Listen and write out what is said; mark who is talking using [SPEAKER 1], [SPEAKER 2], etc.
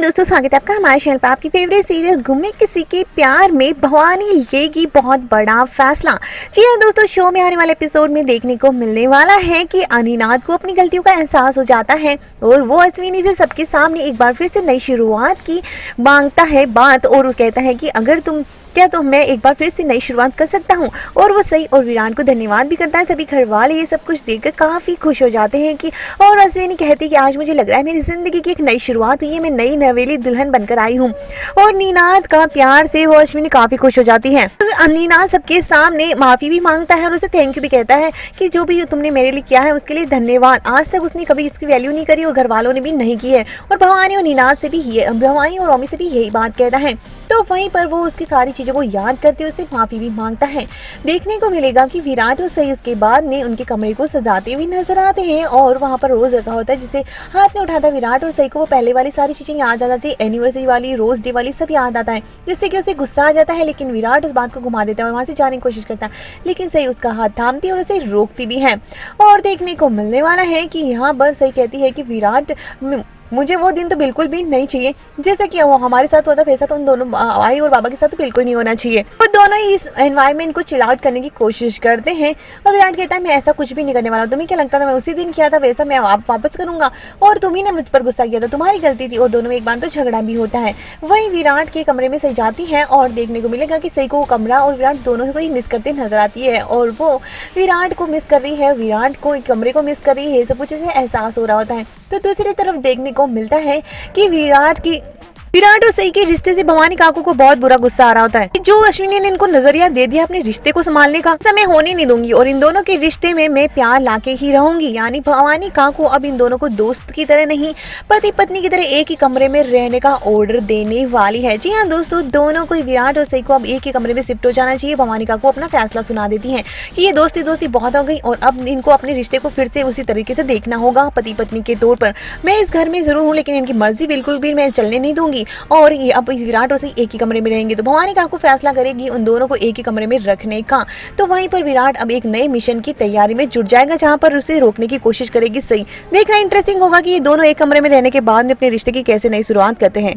[SPEAKER 1] दोस्तों, स्वागत है आपका हमारे चैनल पर। आपकी फेवरेट सीरियल गुम्मे किसी के प्यार में भवानी लेगी बहुत बड़ा फैसला। जी हाँ दोस्तों, शो में आने वाले एपिसोड में देखने को मिलने वाला है कि अनिनाद को अपनी गलतियों का एहसास हो जाता है और वो अश्विनी से सबके सामने एक बार फिर से नई शुरुआत की मांगता है बात और वो कहता है कि अगर तुम क्या तो मैं एक बार फिर से नई शुरुआत कर सकता हूँ। और वो सही और विराट को धन्यवाद भी करता है। सभी घर वाले ये सब कुछ देखकर काफ़ी खुश हो जाते हैं कि और अश्विनी कहती है कि आज मुझे लग रहा है मेरी ज़िंदगी की एक नई शुरुआत हुई है, मैं नई नवेली दुल्हन बनकर आई हूँ। और निनाद का प्यार से वो अश्विनी काफ़ी खुश हो जाती है। निनाद सबके सामने माफ़ी भी मांगता है और उसे थैंक यू भी कहता है कि जो भी तुमने मेरे लिए किया है उसके लिए धन्यवाद। आज तक उसने कभी इसकी वैल्यू नहीं करी और घर वालों ने भी नहीं की है। और भवानी और निनाद से भी भवानी और रोमी से भी यही बात कहता है। तो वहीं पर वो उसकी सारी चीज़ों को याद करते हुए उससे माफ़ी भी मांगता है। देखने को मिलेगा कि विराट और सही उसके बाद ने उनके कमरे को सजाते हुए नजर आते हैं और वहाँ पर रोज़ रखा होता है जिसे हाथ में उठाता है विराट और सही को वो पहले वाली सारी चीज़ें याद आ जाती है, एनिवर्सरी वाली, रोज़ डे वाली सब याद आता है, जिससे कि उसे गुस्सा आ जाता है। लेकिन विराट उस बात को घुमा देता है और वहाँ से जाने की कोशिश करता है, लेकिन सही उसका हाथ थामती है और उसे रोकती भी है। और देखने को मिलने वाला है कि यहाँ पर सही कहती है कि विराट मुझे वो दिन तो बिल्कुल भी नहीं चाहिए जैसा कि वो हमारे साथ हुआ था, वैसा तो उन दोनों आई और बाबा के साथ तो बिल्कुल नहीं होना चाहिए। वो दोनों ही इस एनवायरनमेंट को चिल आउट करने की कोशिश करते हैं और विराट कहता है मैं ऐसा कुछ भी नहीं करने वाला, तुम्हें क्या लगता था मैं उसी दिन किया था वैसा मैं वापस करूंगा और तुम्ही ने मुझ पर गुस्सा किया था, तुम्हारी गलती थी। और दोनों में एक बार तो झगड़ा भी होता है। वहीं विराट के कमरे में सही जाती है और देखने को मिलेगा कि सही को कमरा और विराट दोनों को ही मिस करते नजर आती है और वो विराट को मिस कर रही है, विराट को कमरे को मिस कर रही है, सब कुछ उसे एहसास हो रहा होता है। तो दूसरी तरफ देखने को मिलता है कि विराट और सही के रिश्ते से भवानी काकू को बहुत बुरा गुस्सा आ रहा होता है। जो अश्विनी ने इनको नजरिया दे दिया अपने रिश्ते को संभालने का, समय होने नहीं दूंगी और इन दोनों के रिश्ते में मैं प्यार लाके ही रहूंगी। यानी भवानी काकू अब इन दोनों को दोस्त की तरह नहीं, पति पत्नी की तरह एक ही कमरे में रहने का ऑर्डर देने वाली है। जी हाँ दोस्तों, दोनों को विराट और सही को अब एक ही कमरे में शिफ्ट हो जाना चाहिए। भवानी काकू अपना फैसला सुना देती है कि ये दोस्ती बहुत हो गई और अब इनको अपने रिश्ते को फिर से उसी तरीके से देखना होगा, पति पत्नी के तौर पर। मैं इस घर में जरूर हूँ लेकिन इनकी मर्जी बिल्कुल भी मैं चलने नहीं दूंगी और ये अब विराट और सही एक ही कमरे में रहेंगे। तो भवानी काकू फैसला करेगी उन दोनों को एक ही कमरे में रखने का। तो वहीं पर विराट अब एक नए मिशन की तैयारी में जुट जाएगा जहां पर उसे रोकने की कोशिश करेगी सही। देखना इंटरेस्टिंग होगा कि ये दोनों एक कमरे में रहने के बाद में अपने रिश्ते की कैसे नई शुरुआत करते हैं।